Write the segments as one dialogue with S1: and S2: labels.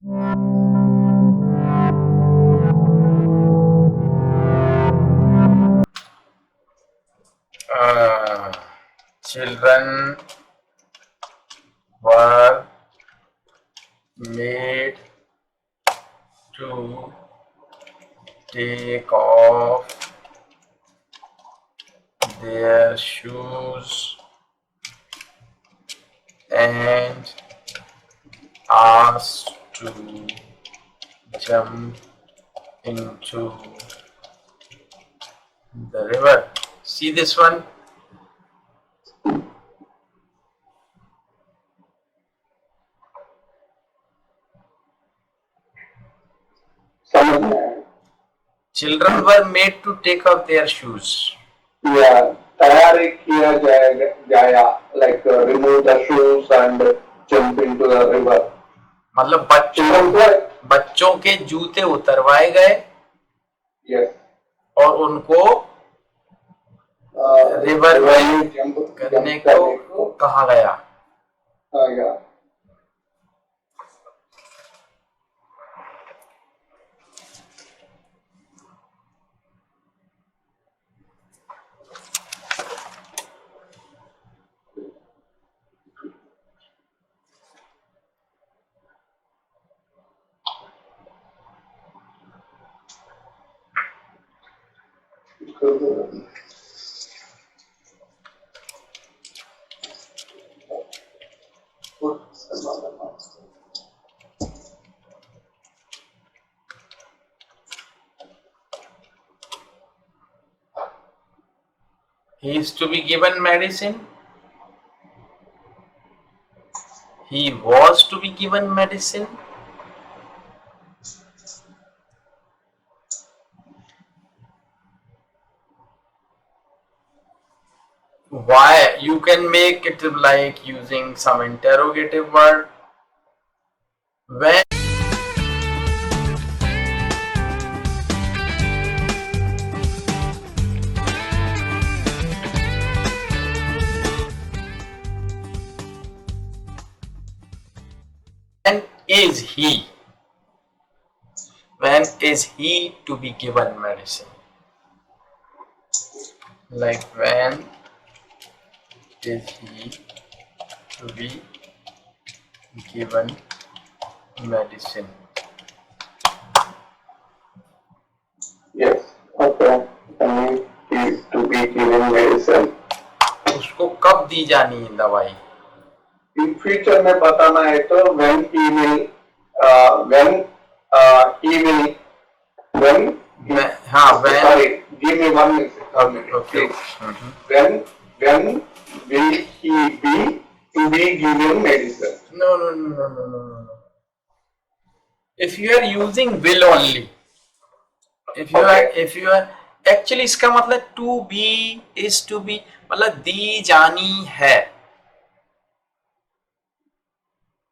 S1: Children were made to take off their shoes and asked to jump into the river. See this one? Children were made to take off their shoes.
S2: Yeah, तैयारी किया जाया, like remove the shoes and jump into the river.
S1: मतलब बच्चों के जूते उतरवाए गए.
S2: Yes.
S1: और उनको रिवर में जंप करने को कहा गया.
S2: yeah.
S1: He is to be given medicine. He was to be given medicine. Why? You can make it like using some interrogative word. When is he? When is he to be given medicine? Like when is he to be given medicine?
S2: Yes. Okay. When he is to be given medicine.
S1: उसको कब दी जानी है दवाई?
S2: In future में बताना है तो when he will sorry, give me 1 minute.
S1: Okay.
S2: When will he be to be given medicine?
S1: No. If you are using will only, if you are actually इसका मतलब to be is to be मतलब दी जानी है.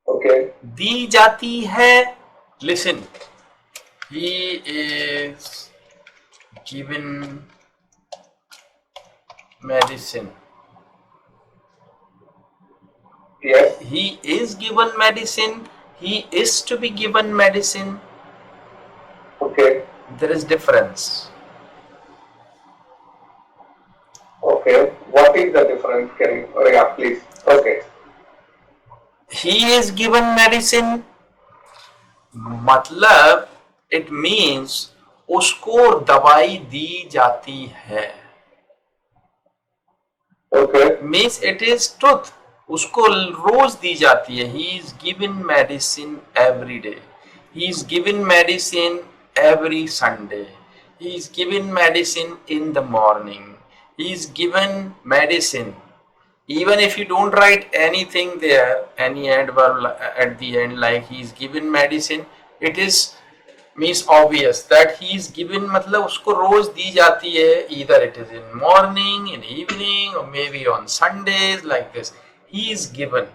S2: Okay.
S1: दी जाती है. Listen, he is given medicine.
S2: Yes.
S1: He is given medicine. He is to be given medicine.
S2: Okay.
S1: There is difference.
S2: Okay. What is the difference? Can you? Oh, yeah, please. Okay.
S1: He is given medicine. मतलब it means उसको दवाई दी जाती है.
S2: Okay.
S1: Means it is truth. उसको रोज दी जाती है. He is given medicine every day. He is given medicine every Sunday. He is given medicine in the morning. He is given medicine. Even if you don't write anything there, any adverb at the end like he is given medicine, it is means obvious that he is given मतलब उसको रोज दी जाती है. Either it is in morning, in evening, or maybe on Sundays like this. He is given.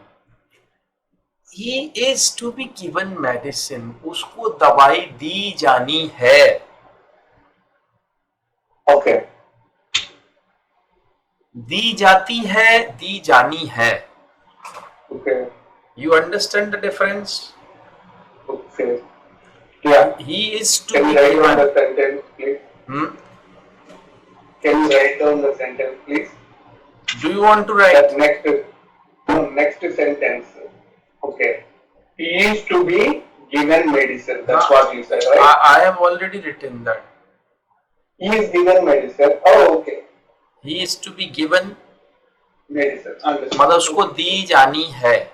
S1: He is to be given medicine. उसको दवाई दी जानी है.
S2: Okay.
S1: दी जाती है, दी जानी है.
S2: Okay.
S1: You understand the difference?
S2: Okay. Yeah.
S1: He is to
S2: Can
S1: be
S2: you write down
S1: given.
S2: the sentence, please?
S1: Hmm?
S2: Can you write down the sentence, please?
S1: Do you want to
S2: That
S1: write?
S2: next sentence. Okay. He is to be given medicine. That's
S1: Huh?
S2: what you said, right?
S1: I have already written that.
S2: He is given medicine. Oh, okay.
S1: He is to be given,
S2: Medicine. Understood.
S1: मतलब उसको
S2: Okay.
S1: दी जानी है.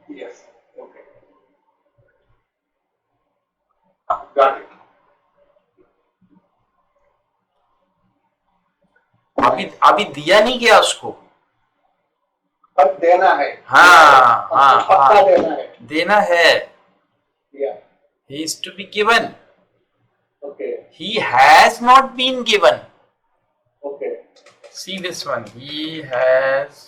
S2: Yes. Okay. Got it.
S1: अभी दिया नहीं गया उसको.
S2: अब देना है.
S1: हाँ हाँ
S2: पक्का
S1: हाँ,
S2: देना है.
S1: देना है.
S2: Yeah.
S1: He is to be given.
S2: Okay.
S1: He has not been given.
S2: Okay.
S1: See this one. He has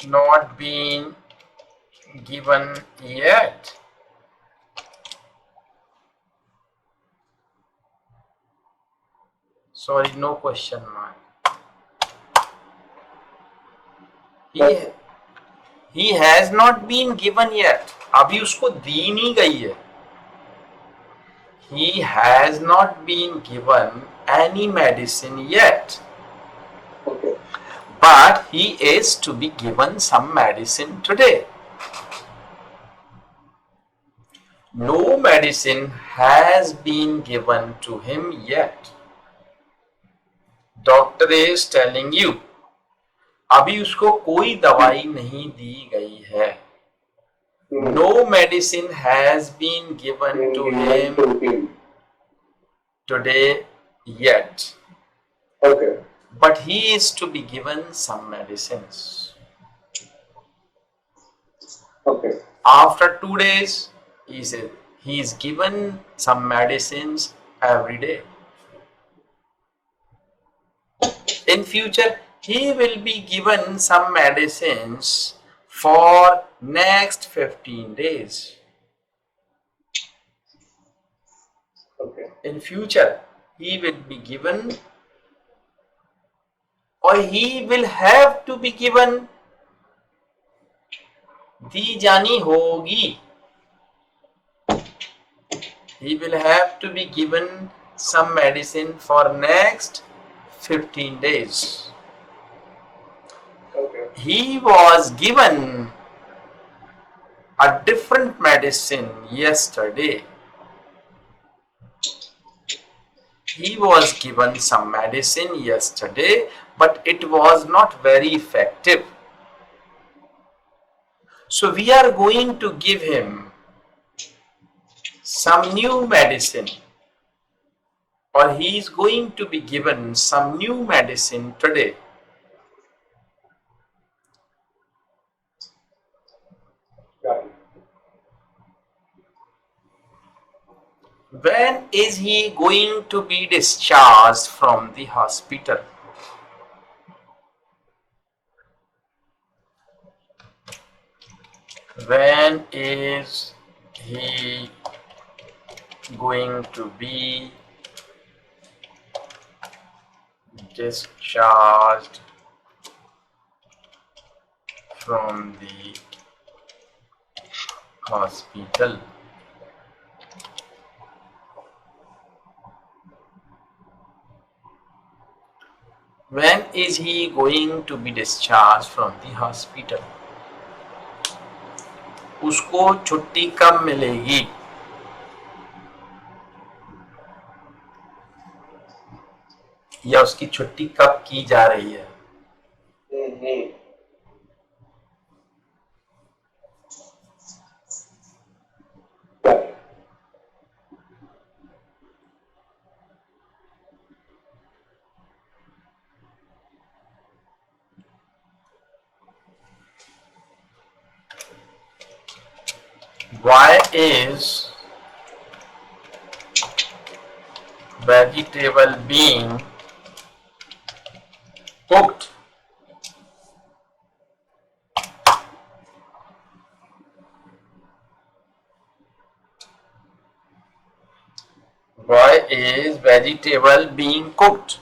S1: not been given yet. Sorry, no question mark. He has not been given yet. अभी उसको दी नहीं गई है. He has not been given any medicine yet.
S2: Okay.
S1: But he is to be given some medicine today. No medicine has been given to him yet. Doctor is telling you. अभी उसको कोई दवाई नहीं दी गई है. No medicine has been given to him today yet.
S2: Okay.
S1: But he is to be given some medicines.
S2: Okay.
S1: After 2 days, he is given some medicines every day. In future, he will be given some medicines for next 15 days.
S2: Okay.
S1: In future, he will be given, or he will have to be given, दी जानी होगी. He will have to be given some medicine for next 15 days.
S2: Okay.
S1: He was given a different medicine yesterday. He was given some medicine yesterday, but it was not very effective. So we are going to give him some new medicine, or he is going to be given some new medicine today.
S2: Got it.
S1: When is he going to be discharged from the hospital? When is he going to be discharged from the hospital? When is he going to be discharged from the hospital? उसको छुट्टी कब मिलेगी? या उसकी छुट्टी कब की जा रही है?
S2: Got it.
S1: Why is vegetable being cooked? Why is vegetable being cooked?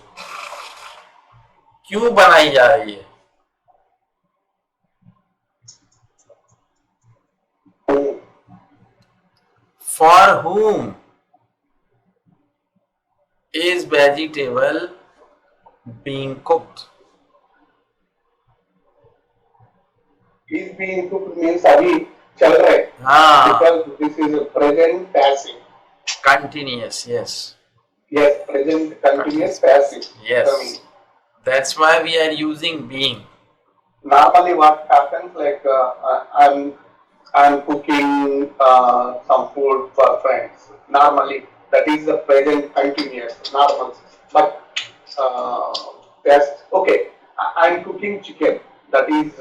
S1: क्यों बनाई जा रही है? For whom is vegetable being cooked?
S2: Is being cooked means अभी चल रहा है.
S1: हाँ.
S2: Because this is a present passive.
S1: Continuous, yes.
S2: Yes, present continuous passive.
S1: Yes. That's why we are using being.
S2: Normally, what happens like I'm cooking some food for friends. Normally, that is the present continuous normal. But yes, okay. I'm cooking chicken. That is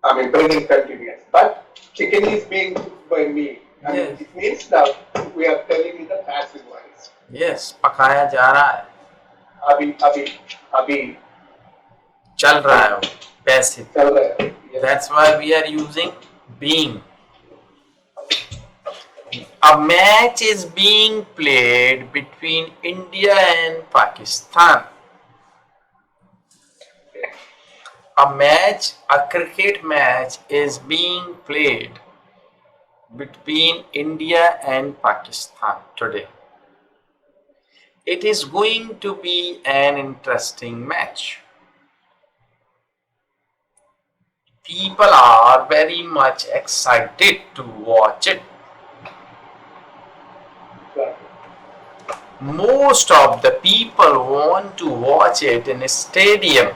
S2: I mean present continuous. But chicken is being cooked by me. And
S1: Yes.
S2: it means that we are telling in the passive voice.
S1: Yes, पकाया जा रहा है.
S2: अभी
S1: चल रहा है वो. Passive.
S2: चल रहा है. Yes.
S1: That's why we are using being. A match is being played between India and Pakistan. A cricket match is being played between India and Pakistan today. It is going to be an interesting match. People are very much excited to watch it. Most of the people want to watch it in a stadium.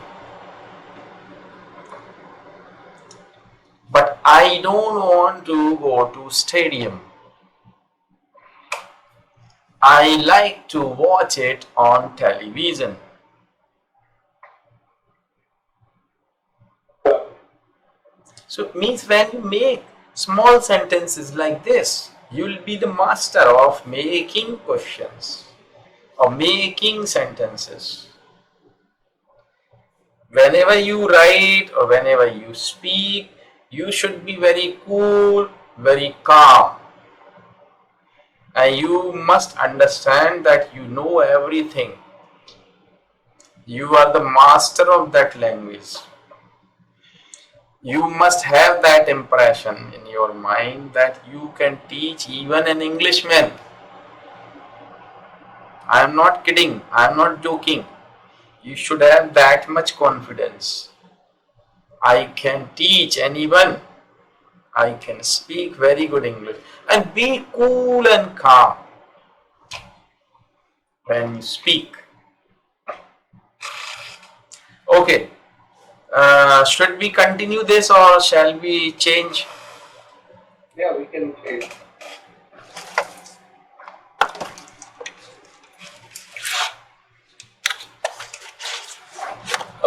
S1: But I don't want to go to stadium. I like to watch it on television. So it means when you make small sentences like this, you will be the master of making questions or making sentences. Whenever you write or whenever you speak, you should be very cool, very calm. And you must understand that you know everything. You are the master of that language. You must have that impression in your mind that you can teach even an Englishman. I am not kidding, I am not joking. You should have that much confidence. I can teach anyone. I can speak very good English. And be cool and calm when you speak. Okay. Should we continue this or shall we change?
S2: Yeah, we can change.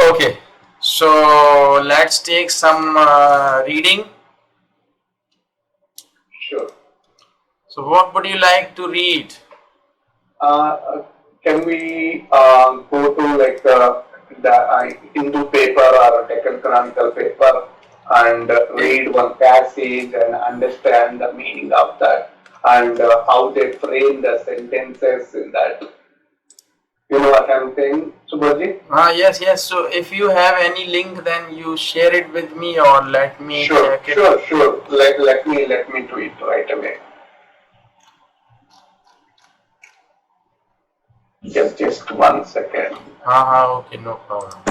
S1: Okay, so let's take some reading.
S2: Sure.
S1: So what would you like to read?
S2: Can we go to like the Hindu paper or Deccan Chronicle paper and read one passage and understand the meaning of that and how they frame the sentences in that? You know what I'm saying, Subhaji?
S1: Yes. So if you have any link, then you share it with me or let me check it.
S2: Sure. Let me do it right away. Just 1 second.
S1: Okay, no problem.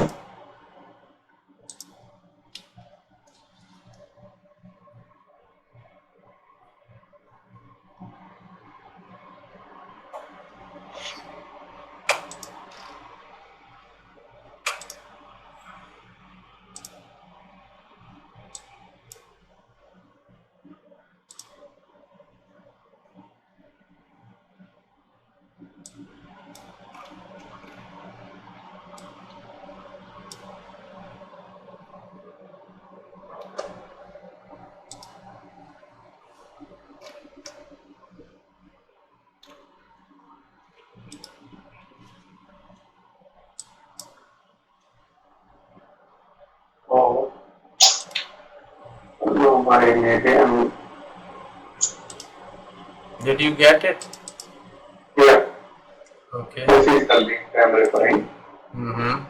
S2: Oh, no, maybe I'm.
S1: Did you get it?
S2: Yeah.
S1: Okay.
S2: This is the link I'm referring.
S1: Mm-hmm.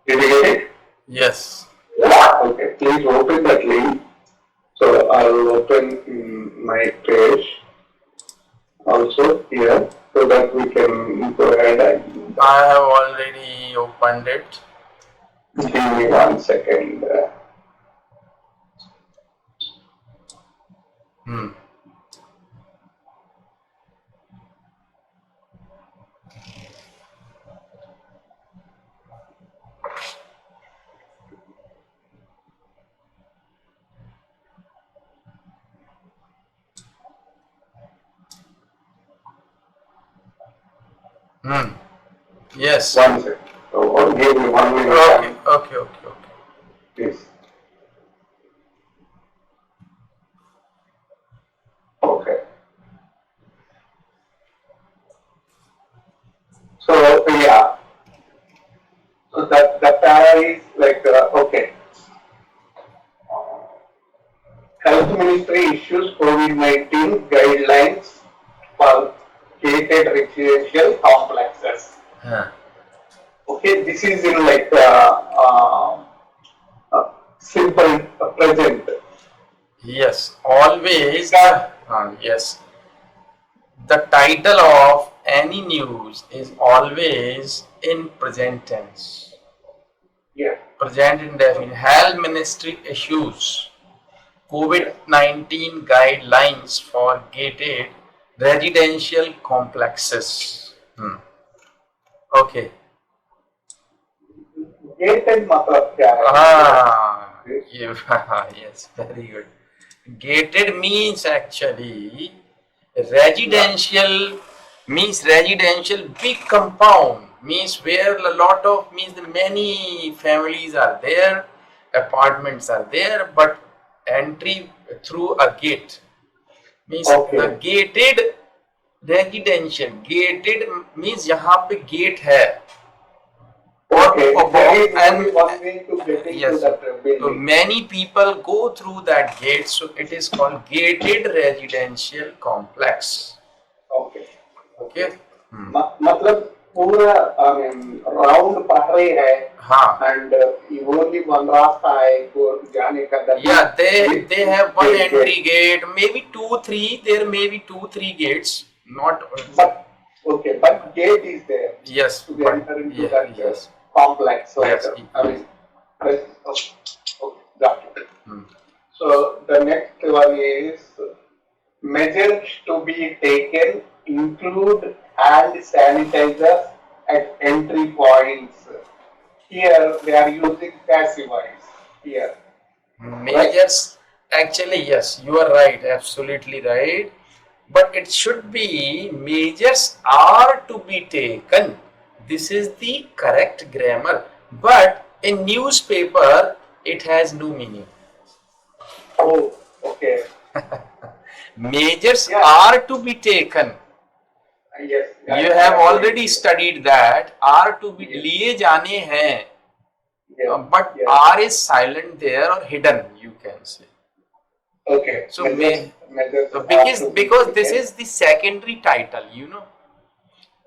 S2: Did you get it?
S1: Yes.
S2: Okay, please open that link. So I'll open my page also here so that we can go ahead and
S1: I have already opened it.
S2: give me 1 second.
S1: Hmm. Hmm. Yes.
S2: 1 second. So, give me 1 minute.
S1: Okay. Okay. Okay. Okay.
S2: Please. Okay. So yeah. So the para is like okay. Health Ministry issues COVID-19 guidelines for gated residential complexes.
S1: Huh.
S2: Okay, this is in like simple present.
S1: Yes. Always. Yes. The title of any news is always in present tense.
S2: Yeah.
S1: Present indefinite. Health Ministry issues COVID-19 guidelines for gated residential complexes. Okay.
S2: Gated मतलब क्या है?
S1: Yes, very good. Gated means actually residential, means residential big compound, means where a lot of, means many families are there, apartments are there, but entry through a gate, means
S2: Okay.
S1: the gated residential. Gated means यहाँ पे gate है.
S2: Okay. There is
S1: And
S2: only one way to get into
S1: yes,
S2: that
S1: so
S2: building.
S1: many people go through that gate, so it is called gated residential complex.
S2: Okay.
S1: Okay.
S2: मतलब पूरा I mean round पहाड़ी है.
S1: हाँ.
S2: And only one रास्ता है को जाने का.
S1: Yeah, they have one entry gate, maybe 2-3. There may be 2-3 gates, not.
S2: But okay, but gate is there.
S1: Yes.
S2: To enter into that
S1: yes.
S2: complex. Like,
S1: Yes.
S2: I mean, okay, got it. So the next one is measures to be taken include hand sanitizers at entry points. Here they are using passive voice. Here.
S1: Measures, actually, yes, you are right, absolutely right. But it should be measures are to be taken. This is the correct grammar. But in newspaper, it has no meaning.
S2: Oh, okay.
S1: Measures are to be taken.
S2: Yes.
S1: You have already studied that. Are to be लिए जाने हैं. But R is silent there or hidden, you can say.
S2: Okay.
S1: So, because this is the secondary title, you know.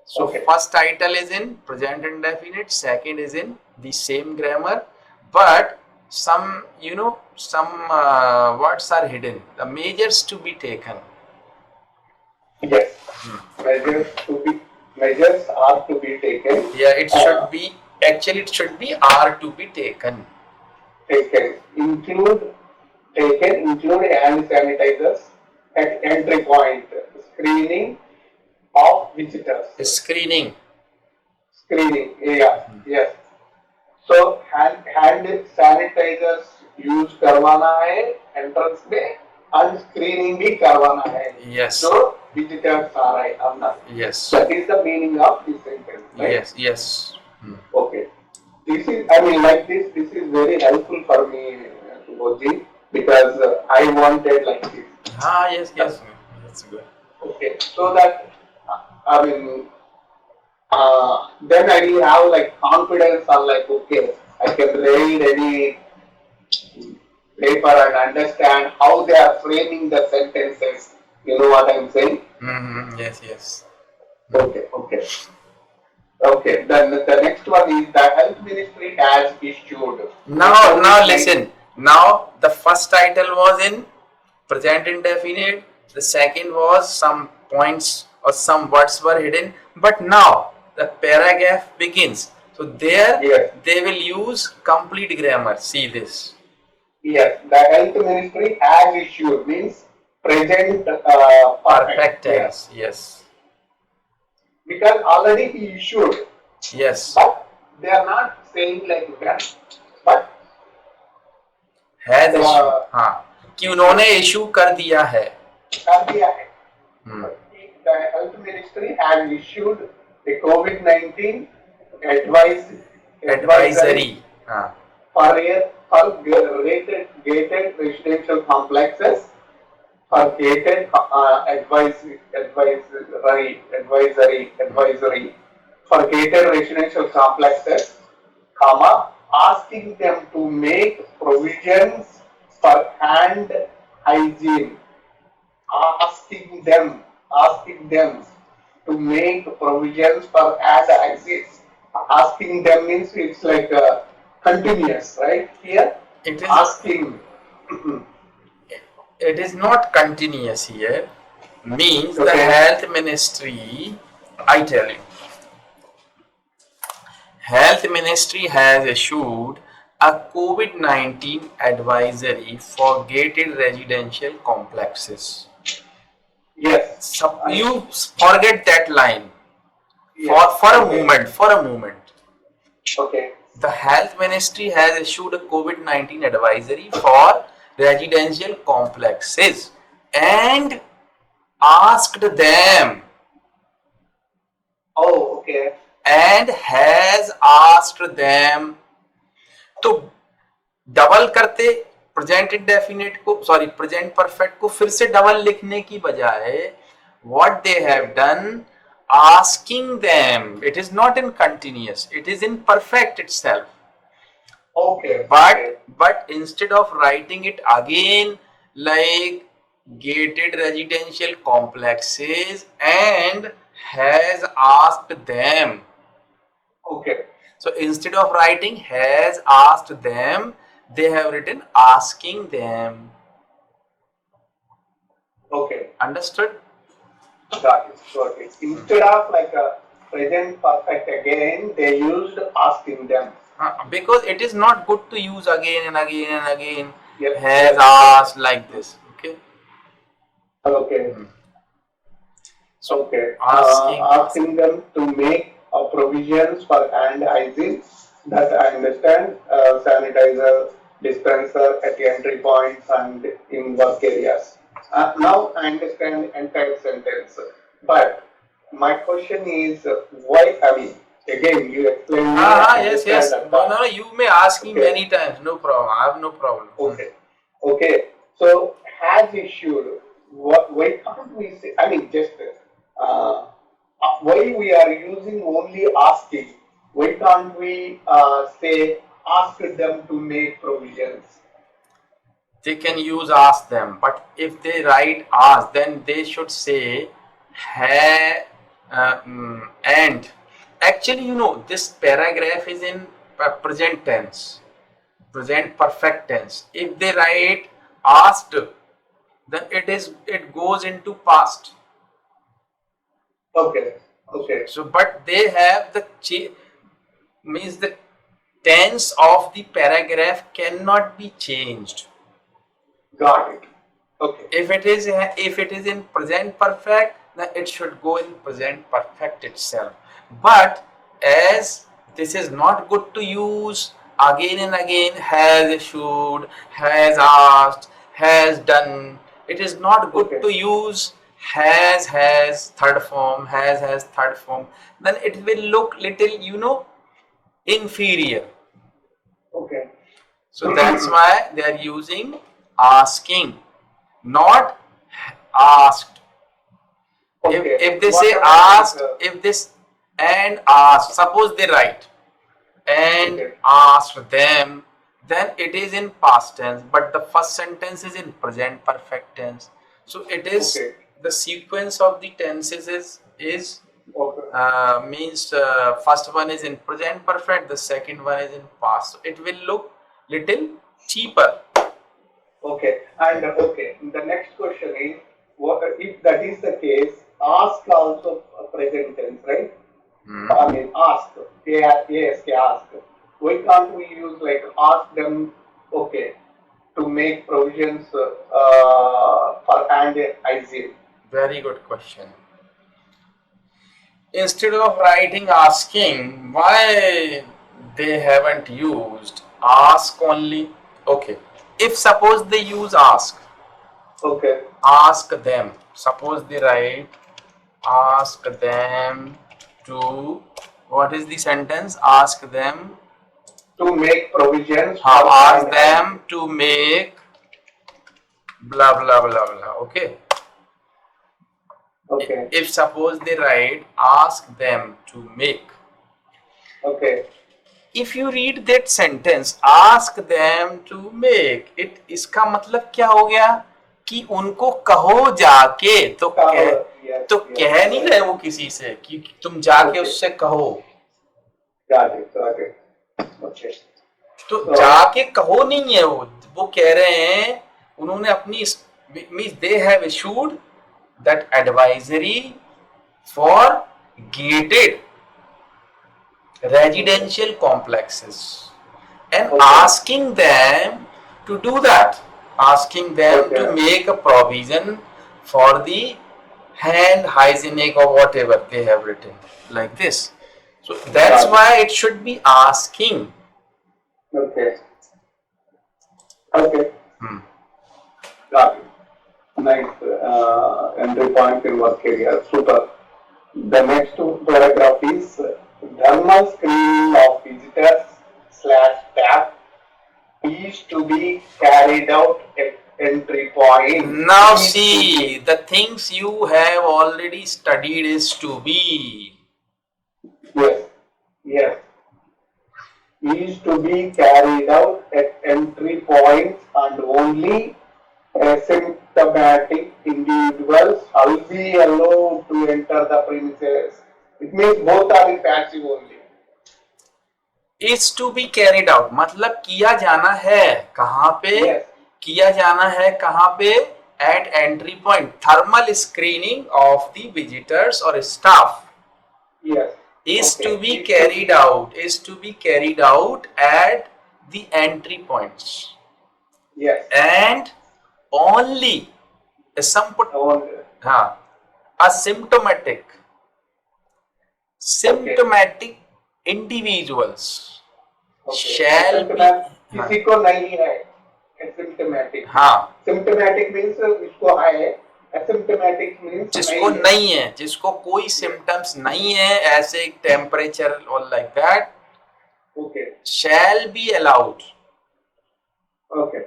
S1: So first title is in present indefinite, second is in the same grammar, but some, you know, some words are hidden. The measures to be taken.
S2: Yes. Measures are to be taken.
S1: Yeah, it should be, actually it should be are to be taken.
S2: Taken. Include hand sanitizers at entry point. Screening of visitors.
S1: Screening.
S2: Yeah. Yes. So hand sanitizers use करवाना है entrance में and screening भी करवाना है.
S1: Yes.
S2: So visitors are right अंदर.
S1: Yes.
S2: That is the meaning of this sentence. Right?
S1: Yes.
S2: Okay. This is, I mean, like this is very helpful for me, Subodhji, because I wanted like this.
S1: Yes. That's good.
S2: Okay. So that, I mean, then I will have like confidence on like, okay, I can read any paper and understand how they are framing the sentences. You know what I'm saying?
S1: Yes.
S2: Okay. Then the next one is the Health Ministry has issued.
S1: Now listen. Now the first title was in present indefinite. The second was some points or some words were hidden, but now the paragraph begins. So there
S2: Yes.
S1: they will use complete grammar. See this.
S2: Yes, the health ministry has issued means present
S1: Perfect
S2: perfect. Yes,
S1: tense. Yes.
S2: because already he issued,
S1: Yes.
S2: but they are not saying like when, but
S1: Has issue.
S2: uh,
S1: हाँ कि उन्होंने issue कर दिया है.
S2: कर दिया है.
S1: Hmm.
S2: The health ministry has issued a COVID-19 advisory
S1: Advisory. हाँ.
S2: for gated residential complexes for gated advisory for gated residential complexes, comma, asking them to make provisions for hand hygiene, asking them to make provisions for hand hygiene. Asking them means it's like continuous, right? Here,
S1: It is.
S2: asking.
S1: It is not continuous here. Means the
S2: Okay.
S1: health ministry. I tell you. Health Ministry has issued a COVID-19 advisory for gated residential complexes.
S2: Yes.
S1: So you forget that line
S2: Yes.
S1: for a
S2: Okay.
S1: moment. For a moment,
S2: Okay.
S1: the Health Ministry has issued a COVID-19 advisory for residential complexes and asked them
S2: Oh, okay.
S1: and has asked them. तो double करते present indefinite को, sorry present perfect को फिर से double लिखने की बजाय what they have done, asking them. It is not in continuous, it is in perfect itself.
S2: Okay.
S1: But instead of writing it again like gated residential complexes and has asked them,
S2: Okay.
S1: so instead of writing has asked them, they have written asking them.
S2: Okay.
S1: Understood?
S2: Got it. Got it. Instead of like a present perfect again, they used asking them.
S1: Because it is not good to use again and again and again.
S2: Yes.
S1: Has asked like this. Okay.
S2: Okay.
S1: So
S2: Okay.
S1: asking
S2: them to make provisions for hand hygiene. That I understand. Sanitizer, dispenser at entry points and in work areas. Now I understand entire sentence. But my question is, why? I mean, again, you explain.
S1: yes. No, you may ask me
S2: Okay.
S1: many times. No problem. I have no problem.
S2: Okay. Okay. So has issued. Why can't we say? I mean, just why we are using only asking? Why can't we say ask them to make provisions?
S1: They can use ask them, but if they write ask, then they should say and. Actually, this paragraph is in present tense, present perfect tense. If they write asked, then it goes into past.
S2: Okay. Okay.
S1: So, but they have means the tense of the paragraph cannot be changed.
S2: Got it. Okay.
S1: If it is in present perfect, then it should go in present perfect itself. But as this is not good to use again and again, has issued, has asked, has done, it is not good
S2: Okay.
S1: to use has third form, has third form, then it will look little inferior.
S2: Okay.
S1: So that's why they are using asking, not asked.
S2: Okay.
S1: If they
S2: What
S1: say
S2: about
S1: asked, if this and asked, suppose they write and
S2: Okay.
S1: asked them, then it is in past tense, but the first sentence is in present perfect tense. So it is
S2: Okay.
S1: the sequence of the tenses is
S2: Okay.
S1: means first one is in present perfect, the second one is in past. So it will look little cheaper.
S2: Okay. And okay, the next question is, what if that is the case? Ask also a present tense, right?
S1: Hmm.
S2: I mean, ask. Ask, ask. Why can't we use like ask them? Okay, to make provisions for hand hygiene.
S1: Very good question. Instead of writing asking, why they haven't used ask only? Okay. If suppose they use ask,
S2: Okay.
S1: ask them. Suppose they write ask them to, what is the sentence? Ask them,
S2: To make provisions for
S1: ask
S2: hand
S1: them
S2: hygiene.
S1: to make blah blah blah blah. Okay.
S2: Okay.
S1: If suppose they write ask them to make,
S2: Okay.
S1: if you read that sentence ask them to make it, इसका मतलब क्या हो गया कि उनको कहो जाके, तो
S2: Yes,
S1: तो
S2: yes,
S1: कह नहीं
S2: yes.
S1: रहे वो किसी से कि तुम जाके
S2: Okay.
S1: उससे कहो,
S2: Got it. Got it. Okay.
S1: तो
S2: So-
S1: जाके कहो नहीं है, वो कह रहे हैं उन्होंने अपनी means they have issued that advisory for gated residential complexes and
S2: Okay.
S1: asking them to do that, asking them
S2: Okay.
S1: to make a provision for the hand hygienic or whatever they have written like this. So that's
S2: Got it.
S1: why it should be asking.
S2: Okay. Okay.
S1: Hmm.
S2: Got it. Nice entry point in work area. Super. The next paragraph is thermal screening of visitors / staff is to be carried out at entry point.
S1: Now
S2: Is to
S1: see, the things you have already studied is to be.
S2: Yes. Yes. Is to be carried out at entry points and only asymptomatic individuals shall be allowed to enter the premises. It means both are in passive only.
S1: Is to be carried out मतलब किया जाना है कहाँ पे?
S2: Yes.
S1: किया जाना है कहाँ पे? At entry point. Thermal screening of the visitors or staff
S2: Yes.
S1: is
S2: Okay.
S1: to be carried out. Is to be carried out at the entry points
S2: Yes.
S1: and only
S2: Only.
S1: asymptomatic symptomatic individuals
S2: Okay.
S1: shall be.
S2: किसी को नहीं है asymptomatic.
S1: हाँ,
S2: Symptomatic means इसको है. Asymptomatic means
S1: जिसको नहीं है, जिसको कोई सिम्टम्स नहीं है, ऐसे टेम्परेचर और like that,
S2: Okay.
S1: shall be allowed,
S2: Okay.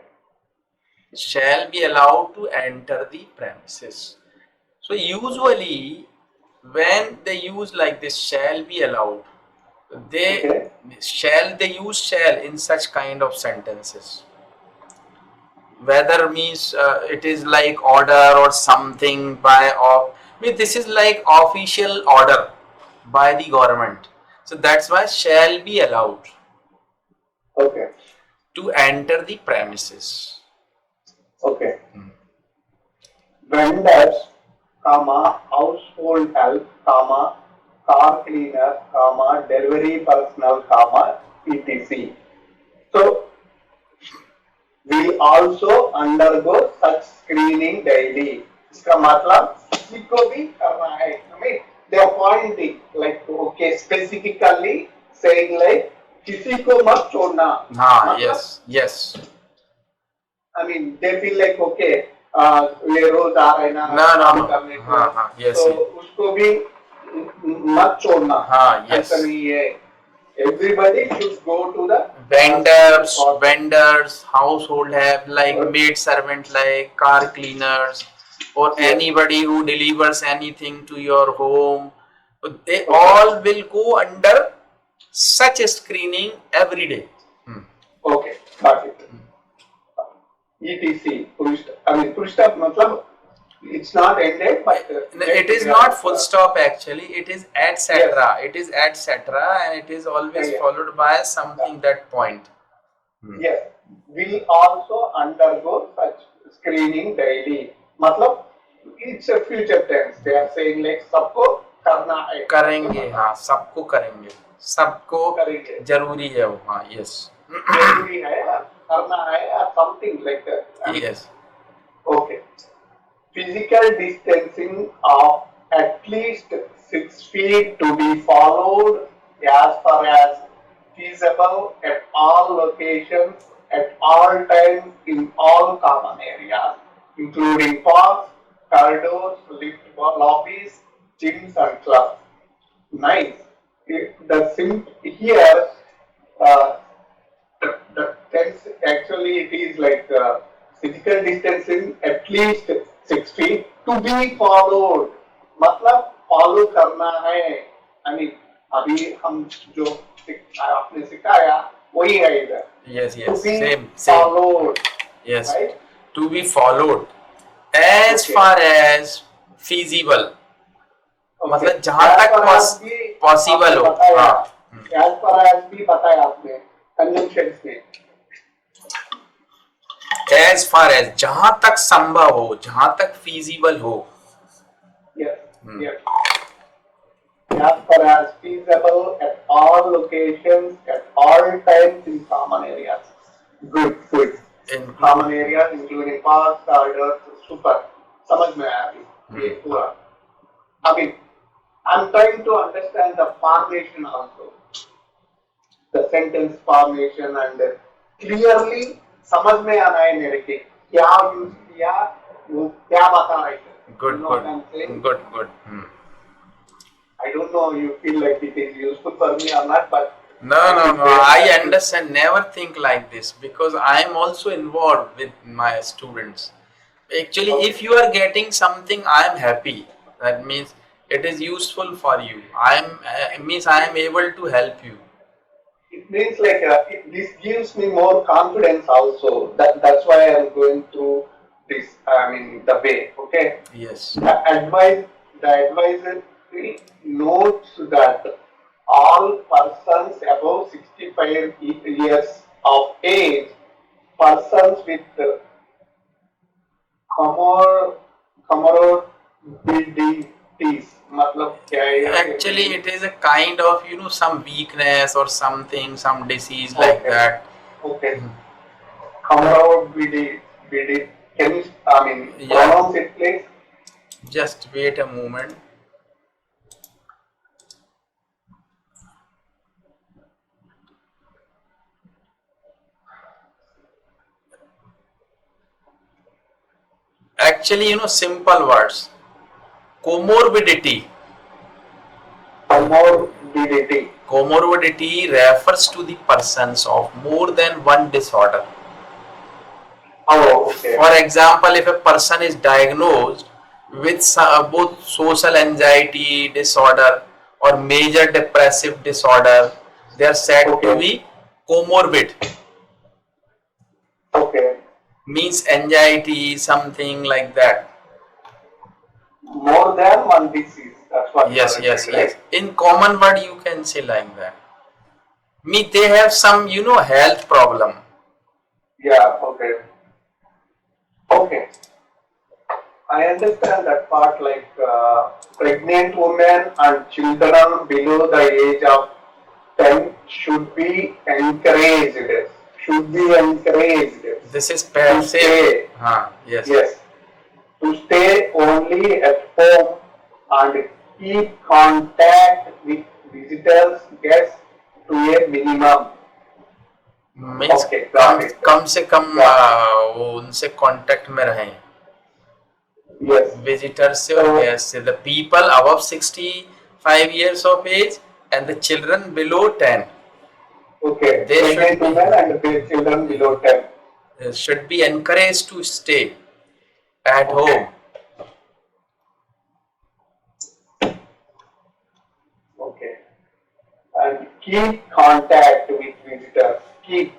S1: shall be allowed to enter the premises. So usually when they use like this shall be allowed, they
S2: Okay.
S1: use shall in such kind of sentences. Whether means it is like order or something by, or this is like official order by the government, so that's why shall be allowed
S2: Okay.
S1: to enter the premises.
S2: Okay. Vendors, household help, car cleaner, delivery personnel, etc. So we also undergo such screening daily. इसका मतलब किसी को भी करना है. I mean, they are pointing like okay, specifically saying like किसी को मत छोड़ना.
S1: हाँ, yes.
S2: I mean, they feel like okay, ये रोज आ रहे ना
S1: No.
S2: करने को.
S1: हाँ, yes.
S2: तो उसको भी मत छोड़ना.
S1: हाँ, yes.
S2: ऐसा नहीं है. Everybody should go to the
S1: vendors, household help like maid servant, like car cleaners, or anybody who delivers anything to your home. They all will go under such a screening every day.
S2: Okay, got it. etc. Full stop मतलब it's not ended, but
S1: It is not full stop actually. It is etc. It is etc. and it is always followed by something that point.
S2: Yes, will also undergo such screening daily. मतलब it's a future tense. They are saying like सबको करना है.
S1: करेंगे, हाँ सबको करेंगे, सबको
S2: करेंगे.
S1: जरूरी है वो, हाँ यस
S2: जरूरी है, करना है, or something like that.
S1: Yes
S2: Okay. Physical distancing of at least 6 feet to be followed as far as feasible at all locations, at all times, in all common areas, including parks, corridors, lift lobbies, gyms, and clubs. Nice. Here, uh, the tense actually it is like physical distancing at least 6 feet to be followed. मतलब follow करना है. I mean अभी हम जो आपने सिखाया वही है इधर.
S1: Yes
S2: To
S1: yes
S2: be
S1: same
S2: followed.
S1: Yes
S2: Right?
S1: To be followed as
S2: Okay.
S1: Far as feasible,
S2: Okay.
S1: मतलब जहां
S2: As
S1: तक
S2: far as भी
S1: possible
S2: आपने
S1: हो,
S2: बताया.
S1: हाँ.
S2: As far as भी बताया आपने conjunctions में.
S1: एज फार एज जहां तक संभव हो, जहां तक feasible हो.
S2: Yes. Yes. As far as feasible at all locations, at all times in common areas. Good, good.
S1: In
S2: Common areas including parks, corridors, super. समझ में आया अभी ये पूरा. अभी I'm trying to understand the formation also, the sentence formation and clearly समझ में आना है मेरे के क्या यूज किया वो क्या बता रहे थे.
S1: good
S2: You know what I'm
S1: good
S2: saying?
S1: good.
S2: I don't know you feel like it is useful for me or not, but
S1: No, I understand. Never think like this because I am also involved with my students. Actually,
S2: Okay.
S1: if you are getting something, I am happy. That means it is useful for you. I am able to help you.
S2: it means like this gives me more confidence also. That's why I'm going through this. I mean the way. Okay.
S1: Yes.
S2: The advisory notes that all persons above 65 years of age, persons with comorbidities, मतलब क्या है?
S1: Actually, it is a kind of some weakness or something, some disease like
S2: Okay.
S1: that.
S2: Okay. Comorbidity. Can you, I mean,
S1: Yeah.
S2: pronounce it, please?
S1: Just wait a moment. Actually, simple words. Comorbidity.
S2: Comorbidity.
S1: Comorbidity refers to the persons of more than one disorder.
S2: Oh, okay.
S1: For example, if a person is diagnosed with both social anxiety disorder or major depressive disorder, they are said to
S2: Okay.
S1: be comorbid.
S2: Okay.
S1: Means anxiety, something like that.
S2: More than one disease. That's what.
S1: Yes,
S2: you are
S1: yes,
S2: saying,
S1: yes. In common word, you can say like that. They have some, health problem.
S2: right? Yeah. Okay. Okay. I understand that part. Like pregnant women and children below the age of 10 should be encouraged. Should be encouraged.
S1: This is
S2: To
S1: passive.
S2: stay.
S1: Yes.
S2: Yes. To stay only at home and keep contact with visitors, guests to a minimum.
S1: Means
S2: Okay, got it.
S1: कम से कम वो उनसे contact में रहें,
S2: Yes.
S1: Visitors से और guest से. The people above 65 years of age and the children below 10
S2: Okay.
S1: They should
S2: Pregnant
S1: be-
S2: women and their children below 10.
S1: should be encouraged to stay at
S2: Okay.
S1: home.
S2: Okay. And keep contact with visitors. Keep.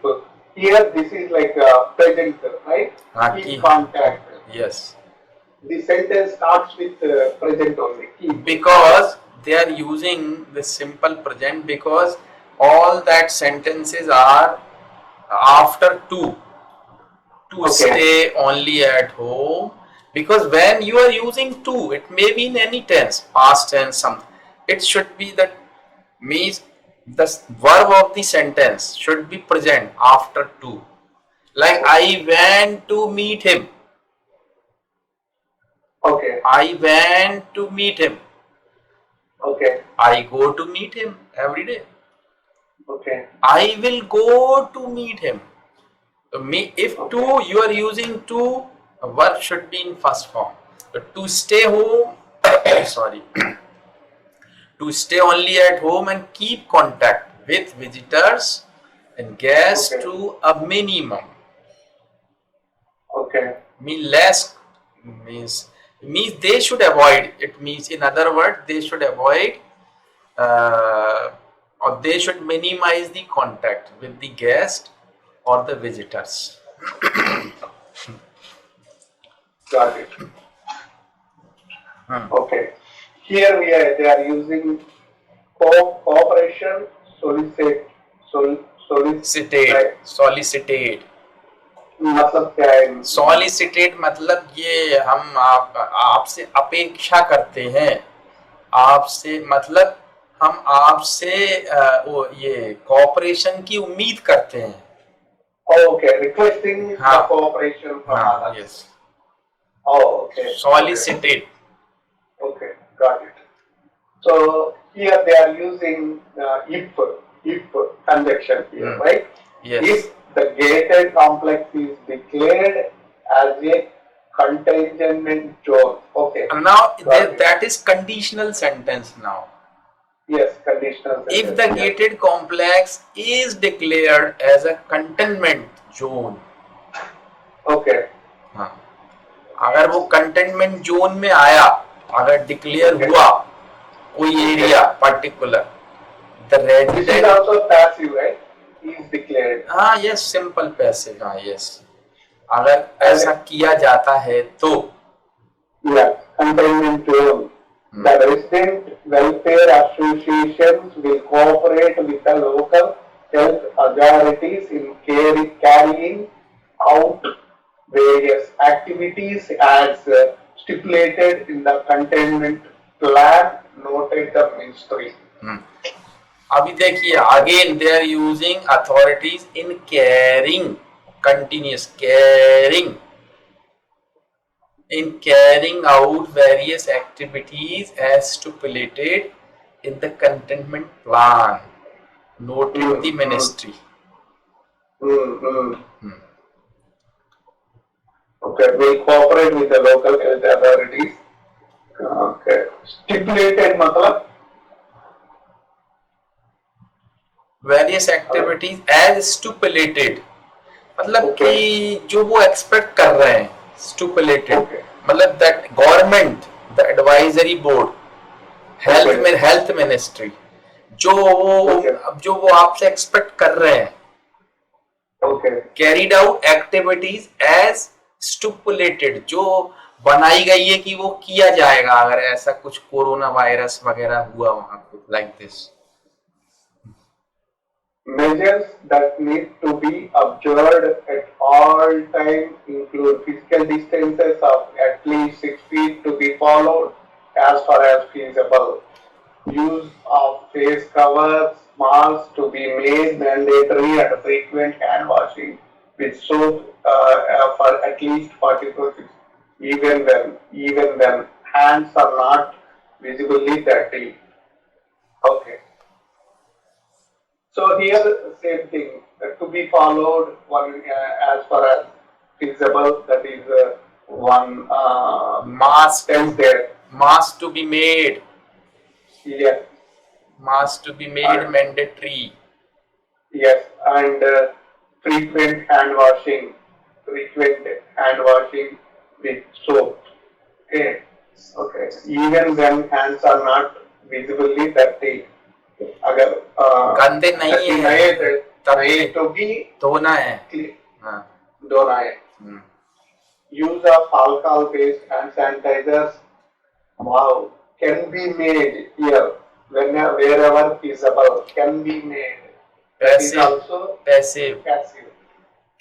S2: Here, this is like present, right? Keep
S1: keep.
S2: contact.
S1: Yes,
S2: The sentence starts with present only. Keep.
S1: because they are using the simple present because all that sentences are after two. to
S2: Okay.
S1: stay only at home, because when you are using to, it may be in any tense, past tense, something. It should be that means the verb of the sentence should be present after to. Like I went to meet him.
S2: Okay.
S1: I went to meet him.
S2: Okay.
S1: I go to meet him every day.
S2: Okay.
S1: I will go to meet him. So if to you are using to, a verb should be in first form. But to stay home, sorry, to stay only at home and keep contact with visitors and guests
S2: Okay.
S1: to a minimum.
S2: Okay.
S1: Mean less means they should avoid. It means, in other words, they should avoid or they should minimize the contact with the guest or the visitors.
S2: Got it. Okay. Here they are using cooperation,
S1: Solicited.
S2: मतलब क्या है?
S1: Solicited मतलब ये हम आपसे अपेक्षा करते हैं. आपसे मतलब हम आपसे वो ये cooperation की उम्मीद करते हैं.
S2: Okay, requesting the cooperation from others.
S1: Yes.
S2: Oh, okay.
S1: Solicited.
S2: Okay, got it. So here they are using if conjunction here, right?
S1: Yes.
S2: If the gated complex is declared as a containment zone. Okay.
S1: And now that is conditional sentence now.
S2: Yes, conditional sentence.
S1: If the gated complex is declared as a containment zone.
S2: Okay.
S1: हाँ. अगर वो containment zone में आया, अगर declare हुआ कोई area particular, the resident
S2: This is also passive, right? Is declared.
S1: हाँ, yes, simple passive. हाँ, यस, अगर ऐसा किया जाता है तो
S2: containment zone. The resident welfare associations will cooperate with the local health authorities in carrying out various activities as stipulated in the containment plan, noted the ministry.
S1: अभी देखिए, again they are using authorities in carrying, continuous carrying, in carrying out various activities as stipulated in the containment plan, noted the ministry.
S2: Okay, we cooperate with the local health authorities. Okay, stipulated मतलब
S1: various activities as stipulated मतलब कि जो वो expect कर रहे हैं. Stipulated मतलब that government, the advisory board, health ministry, जो वो आपसे एक्सपेक्ट कर रहे हैं. Carried out activities as stipulated, जो बनाई गई है कि वो किया जाएगा अगर ऐसा कुछ कोरोना वायरस वगैरह हुआ वहां पे, like this.
S2: Measures that need to be observed at all times include physical distances of at least 6 feet to be followed as far as feasible. Use of face covers, masks to be made mandatory and frequent hand washing with soap for at least 44 minutes, even when hands are not visibly dirty. Okay. So here, same thing, to be followed one as far as feasible, that is one
S1: mask
S2: is there.
S1: Mask to be made.
S2: Yes.
S1: Mask to be made mandatory.
S2: Yes, and frequent hand washing with soap. Okay. Okay. Even when hands are not visibly dirty. अगर
S1: गंदे नहीं है
S2: तो भी
S1: धोना है.
S2: धोना है. Use of alcohol based hand sanitizers, wow, can be made here wherever feasible, can be made.
S1: Passive.
S2: Also
S1: Passive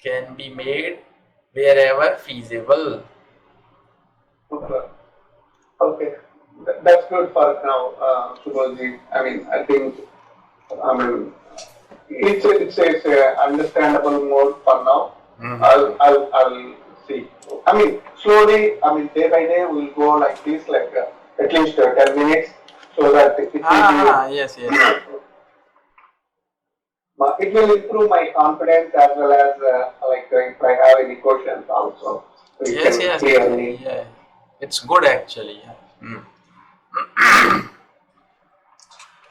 S1: can be made wherever feasible.
S2: Okay. Okay. That's good for now, Subhaji. I mean, I mean, it's a understandable mode for now. I'll see. I mean, slowly. I mean, day by day, we'll go like this, like at least 10 minutes, so that it will
S1: Yes.
S2: be. It will improve my confidence as well as if I have any questions also, we can clearly.
S1: Yeah. It's good actually. Yeah.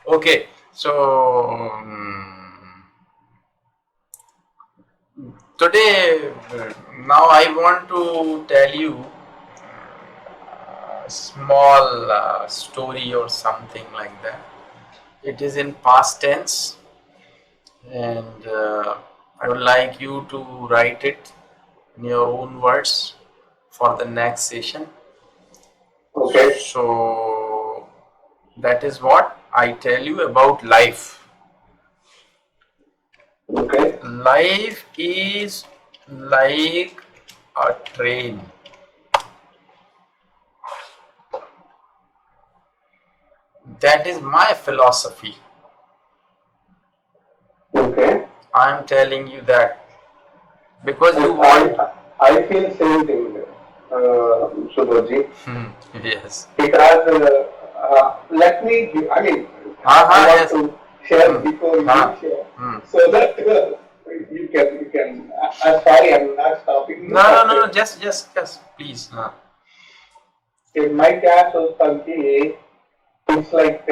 S1: Okay, so today, now I want to tell you a small story or something like that. It is in past tense, and I would like you to write it in your own words for the next session.
S2: Okay.
S1: So that is what I tell you about life.
S2: Okay.
S1: Life is like a train. That is my philosophy.
S2: Okay.
S1: I am telling you that because you
S2: want. I feel same thing, Subhaji.
S1: Yes.
S2: Because let me give, I mean, I want to share before you share, so that you can. Sorry, I'm not stopping.
S1: No. Just please.
S2: My क्या सोचता हूँ कि it's like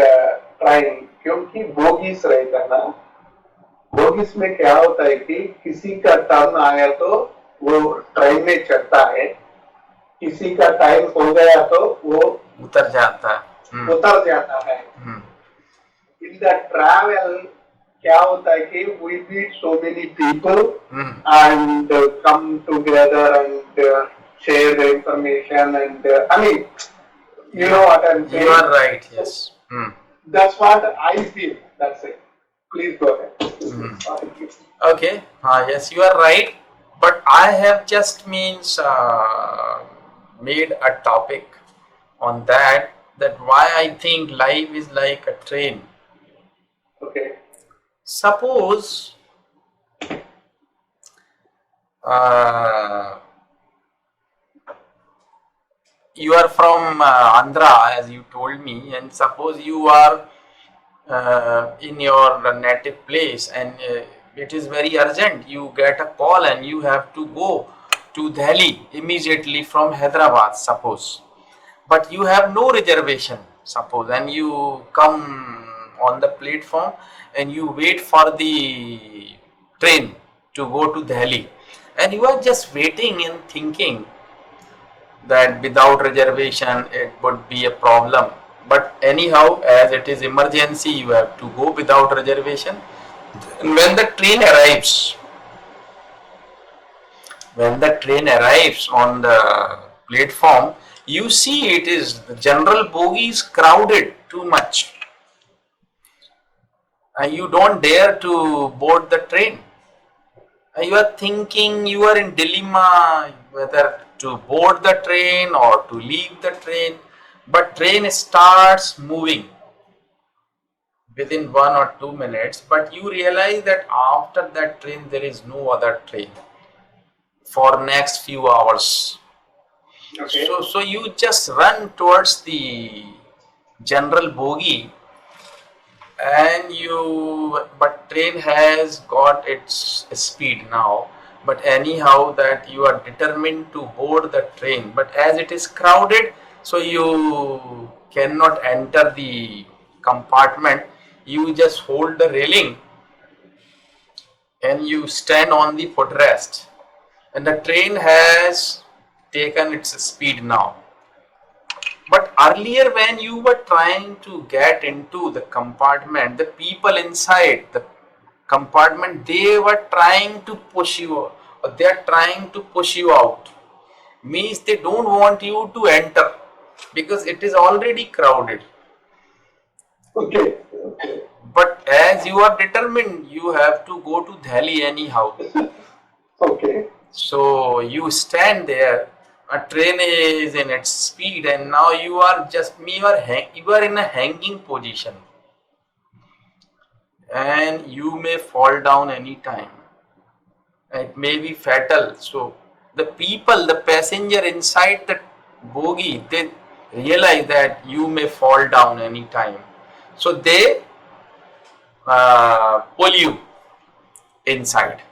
S2: trying, क्योंकि बोगीस रहता है ना, बोगीस में क्या होता है कि किसी का टर्न आया तो वो ट्रेन में चढ़ता है, किसी का टाइम हो गया तो वो
S1: उतर जाता है.
S2: In the travel क्या होता है कि we meet so many people and come together and share the information and I mean, you know what I'm saying.
S1: You are right. Yes.
S2: That's what I feel. That's it. Please go ahead.
S1: Okay. Yes, you are right. But I have just made a topic on that why I think life is like a train.
S2: Okay.
S1: Suppose you are from Andhra, as you told me, and suppose you are in your native place and it is very urgent, you get a call and you have to go to Delhi immediately from Hyderabad, suppose, but you have no reservation, suppose, and you come on the platform and you wait for the train to go to Delhi, and you are just waiting and thinking that without reservation it would be a problem, but anyhow, as it is emergency, you have to go without reservation. And when the train arrives on the platform, you see it is the general bogie is crowded too much, and you don't dare to board the train. You are thinking, you are in dilemma whether to board the train or to leave the train, but train starts moving within 1 or 2 minutes, but you realize that after that train there is no other train for next few hours.
S2: Okay.
S1: So you just run towards the general bogie, and but train has got its speed now, but anyhow that you are determined to board the train, but as it is crowded, so you cannot enter the compartment. You just hold the railing and you stand on the footrest, and the train has taken its speed now. But earlier, when you were trying to get into the compartment, the people inside the compartment, they were trying to push you, or they are trying to push you out. Means they don't want you to enter because it is already crowded.
S2: Okay.
S1: But as you are determined, you have to go to Delhi anyhow.
S2: Okay.
S1: So you stand there, a train is in its speed, and now you are in a hanging position, and you may fall down any time. It may be fatal. So the passenger inside the bogie, they realize that you may fall down any time. So they pull you inside.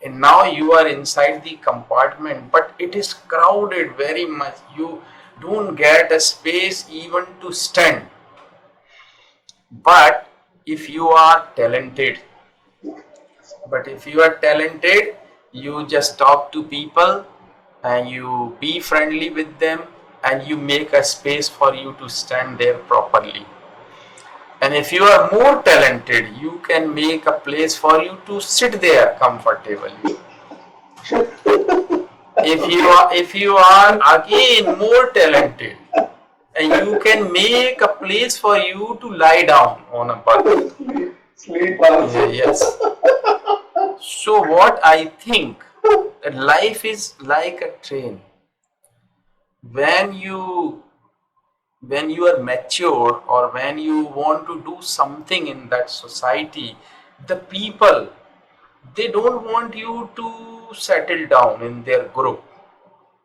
S1: And now you are inside the compartment, but it is crowded very much. You don't get a space even to stand. But if you are talented, you just talk to people and you be friendly with them and you make a space for you to stand there properly. And if you are more talented, you can make a place for you to sit there comfortably. If you are again more talented, and you can make a place for you to lie down on a bed.
S2: Sleep also.
S1: Yes. So what I think, that life is like a train. When you are mature, or when you want to do something in that society, the people, they don't want you to settle down in their group,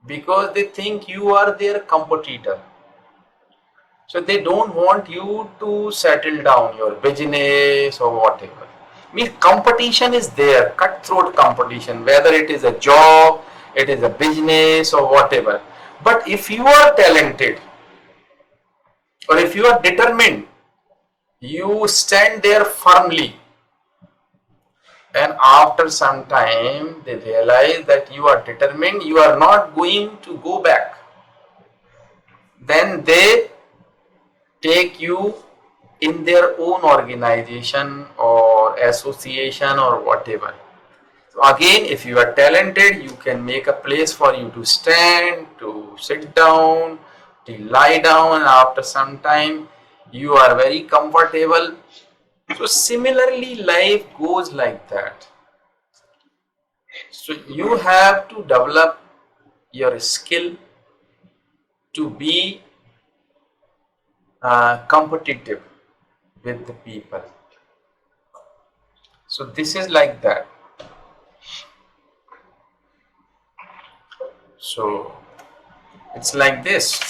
S1: because they think you are their competitor. So they don't want you to settle down your business or whatever. Means competition is there, cutthroat competition, whether it is a job, it is a business or whatever. But if you are talented, or if you are determined, you stand there firmly, and after some time they realize that you are determined, you are not going to go back, then they take you in their own organization or association or whatever. So again, if you are talented, you can make a place for you to stand, to sit down, to lie down, and after some time you are very comfortable. So similarly, life goes like that. So you have to develop your skill to be competitive with the people. So this is like that. So it's like this.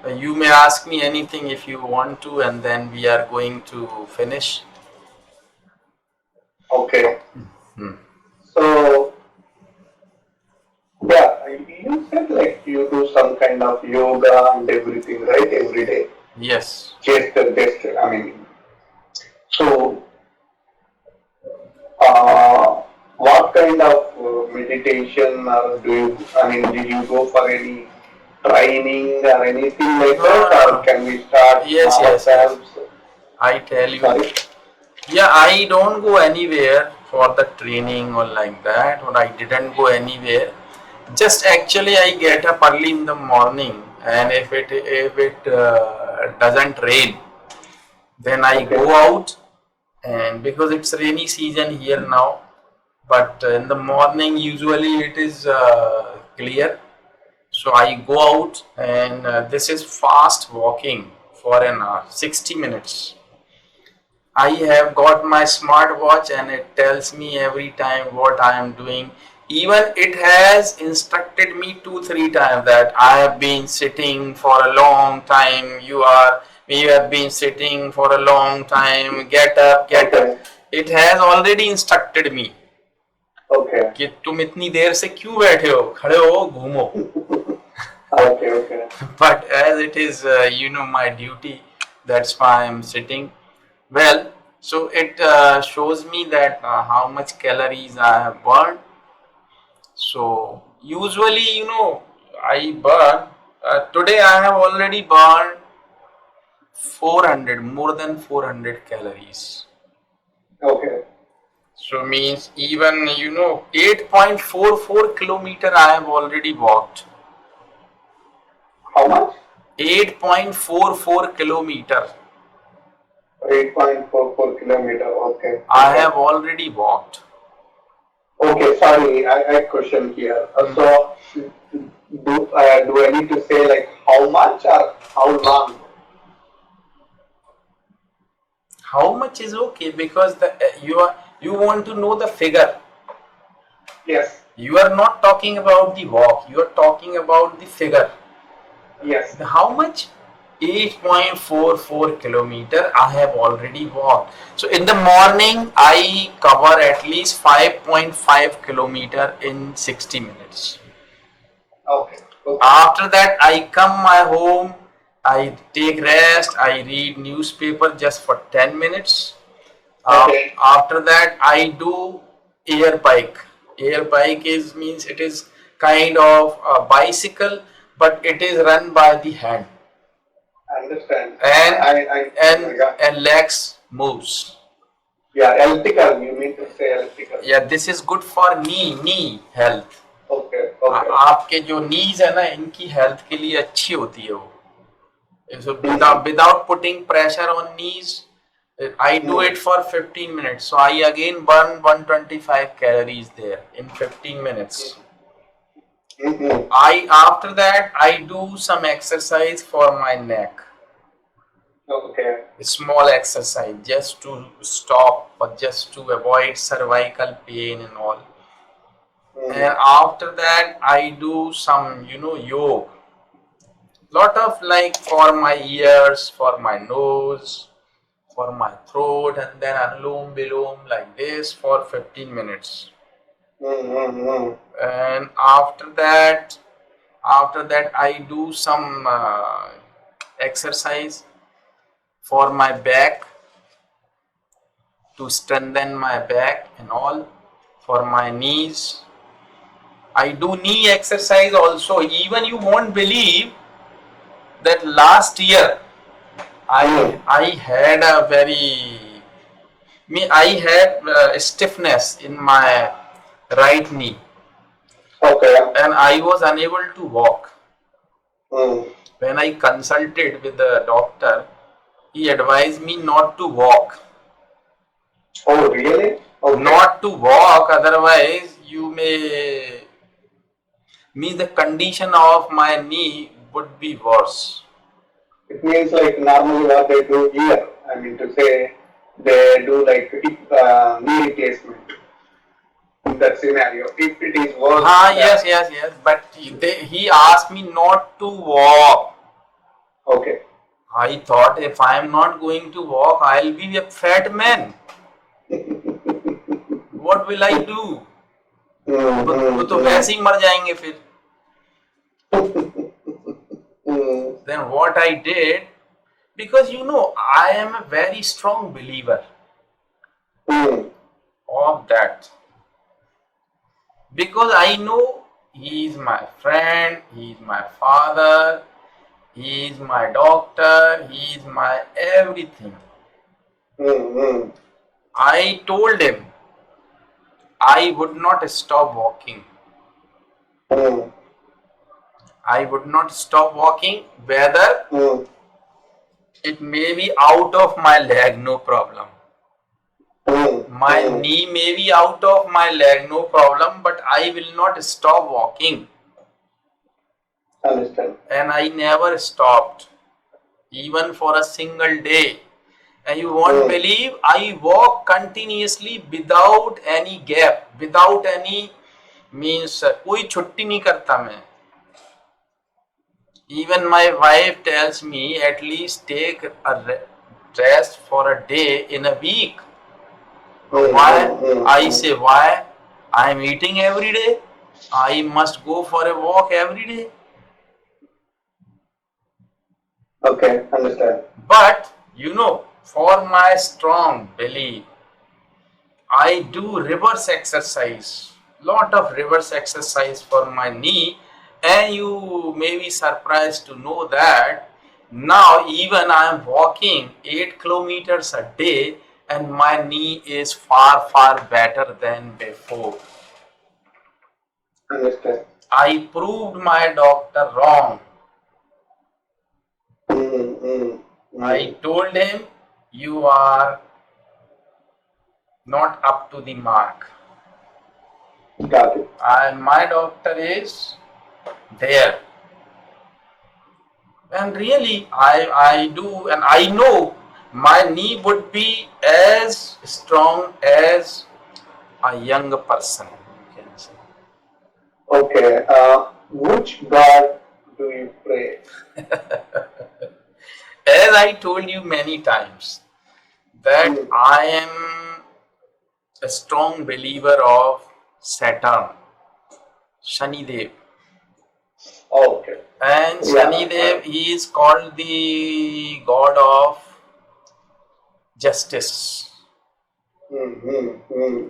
S1: You may ask me anything if you want to, and then we are going to finish.
S2: Okay. So, yeah, you said like you do some kind of yoga and everything, right? Every day.
S1: Yes.
S2: Just, I mean, so, what kind of meditation do you, I mean, did you go for any training or anything like that? Or can we start
S1: Yes.
S2: ourselves?
S1: I tell you.
S2: Sorry?
S1: Yeah, I don't go anywhere for the training or like that, or I didn't go anywhere. Just actually I get up early in the morning, and if it doesn't rain, then I go out, and because it's rainy season here now, but in the morning usually it is clear, so I go out, and this is fast walking for an hour, 60 minutes. I have got my smartwatch, and it tells me every time what I am doing. Even it has instructed me 2-3 times that I have been sitting for a long time. You have been sitting for a long time. Get up, get up. It has already instructed me.
S2: Okay.
S1: कि तुम इतनी देर से क्यों बैठे हो, खड़े हो, घूमो.
S2: Okay.
S1: But as it is, my duty, that's why I'm sitting. Well, so it shows me that how much calories I have burned. So usually, I burn. Today I have already burned 400, more than 400 calories.
S2: Okay.
S1: So means even 8.44 kilometer I have already walked.
S2: How much?
S1: 8.44 kilometer.
S2: 8.44 kilometer. Okay.
S1: I have already walked.
S2: Okay, sorry, I question here. So, do I need to say like how much or how long?
S1: How much is okay, because you want to know the figure.
S2: Yes,
S1: You are not talking about the walk, you are talking about the figure.
S2: yes.
S1: How much? 8.44 kilometer I have already walked. So in the morning I cover at least 5.5 kilometer in 60 minutes.
S2: Okay, okay,
S1: After that I come my home, I take rest, I read newspaper just for 10 minutes.
S2: okay.
S1: After that I do air bike. Air bike is means it is kind of a bicycle, but it is run by the hand,
S2: I understand.
S1: and
S2: Yeah,
S1: legs moves.
S2: yeah. Elliptical. You mean to say elliptical?
S1: Yeah, this is good for knee health.
S2: Okay, okay.
S1: आपके जो knees है ना, इनकी health के लिए अच्छी होती है वो. So
S2: Mhm,
S1: without putting pressure on knees, I do
S2: mhm,
S1: it for 15 minutes. So I again burn 125 calories there in 15 minutes.
S2: mhm.
S1: I After that I do some exercise for my neck.
S2: Okay.
S1: A small exercise just to stop or just to avoid cervical pain and all.
S2: Mhm,
S1: And after that I do some yoga. Lot of like for my ears, for my nose, for my throat, and then anulom vilom like this for 15 minutes.
S2: mhm,
S1: And after that I do some exercise for my back to strengthen my back and all. For my knees I do knee exercise also. Even you won't believe that last year
S2: mhm.
S1: I had a very I had stiffness in my right knee,
S2: Okay.
S1: and I was unable to walk.
S2: Mm.
S1: When I consulted with the doctor, he advised me not to walk.
S2: Oh, really? Okay.
S1: Not to walk, otherwise you may mean the condition of my knee would be worse.
S2: It means like normally what they do here. I mean to say they do like knee replacement in that scenario. If it is worse,
S1: Ah, yes. But he asked me not to walk.
S2: okay.
S1: I thought if I am not going to walk, I'll be a fat man. What will I do? वो तो वैसे ही मर जाएंगे फिर. Then what I did, because I am a very strong believer of that, because I know he is my friend, he is my father, he is my doctor, he is my everything. I told him I would not stop walking. I would not stop walking, whether it may be out of my leg, no problem. My knee may be out of my leg, no problem, but I will not stop walking.
S2: Understand.
S1: And I never stopped, even for a single day. And you won't believe, I walk continuously without any gap, without any means कोई छुट्टी नहीं करता मैं. Even my wife tells me at least take a rest for a day in a week. Why? I say, why? I am eating every day. I must go for a walk every day.
S2: Okay, understand.
S1: But for my strong belief, I do reverse exercise. Lot of reverse exercise for my knee, and you may be surprised to know that now even I am walking 8 kilometers a day, and my knee is far better than before.
S2: Understand.
S1: I proved my doctor wrong. I told him, you are not up to the mark.
S2: Got it.
S1: and my doctor is there. And really, I do, and I know my knee would be as strong as a young person, you can say.
S2: Okay. Which God do you pray?
S1: As I told you many times, that
S2: Hmm.
S1: I am a strong believer of Saturn, Shani Dev.
S2: Okay.
S1: And Shani Dev, he is called the god of justice.
S2: Mm-hmm.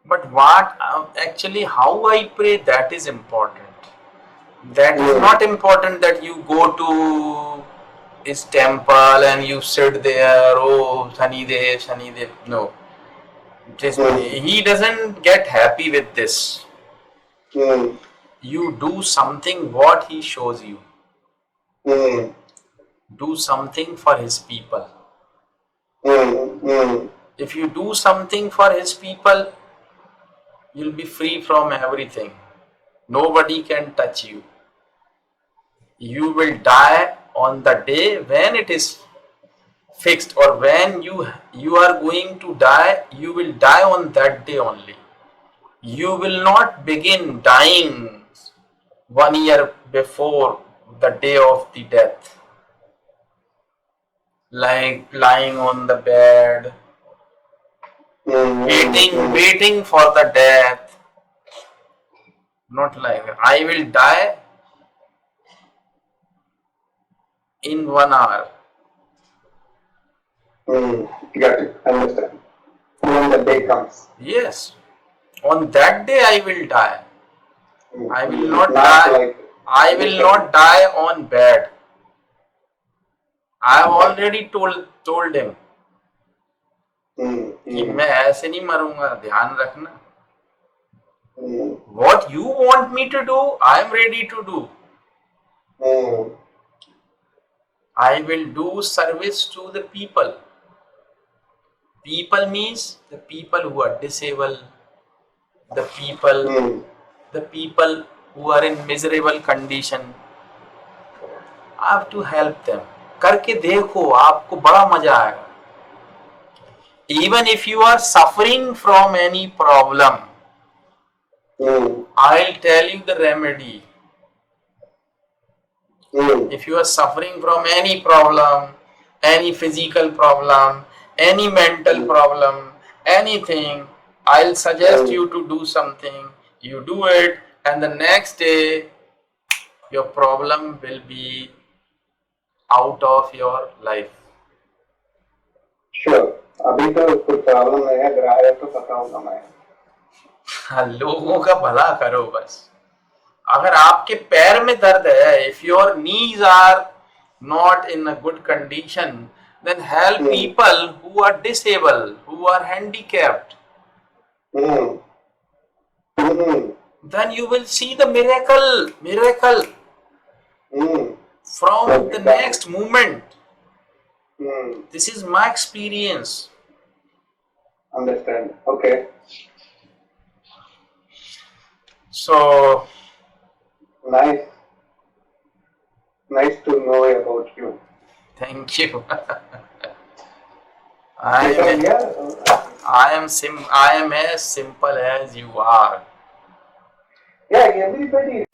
S1: But what actually how I pray, that is important. That is not important that you go to his temple and you sit there, oh Shani Dev, Shani Dev. No. He doesn't get happy with this.
S2: Mm.
S1: You do something what he shows you.
S2: Mm.
S1: Do something for his people.
S2: Mm.
S1: If you do something for his people, you'll be free from everything. Nobody can touch you. You will die on the day when it is fixed, or when you are going to die, you will die on that day only. You will not begin dying 1 year before the day of the death, like lying on the bed, waiting for the death. Not like that. I will die in 1 hour.
S2: Got it. Understand. When the day comes.
S1: Yes, on that day I will die. I will not
S2: Not
S1: die.
S2: like.
S1: I will not die on bed. I have already told him कि मैं ऐसे नहीं मरूंगा, ध्यान रखना. What you want me to do, I am ready to do. I will do service to the people. People means the people who are disabled, the people who are in miserable condition. I have to help them. करके देखो, आपको बड़ा मजा आएगा. Even if you are suffering from any problem, I'll tell you the remedy. If you are suffering from any problem, any physical problem, any mental problem, anything, I'll suggest you to do something. You do it, and the next day your problem will be out of your life.
S2: Sure. अभी तो कुछ problem नहीं है, अगर आया तो पता होगा मैं.
S1: लोगों का भला करो बस. अगर आपके पैर में दर्द है, if your knees are not in a good condition, then help people who are disabled, who are handicapped. Then you will see the miracle from the next moment. This is my experience.
S2: Understand. Okay.
S1: So
S2: nice to know about you.
S1: Thank you.
S2: I
S1: I am as simple as you are.
S2: Yeah, everybody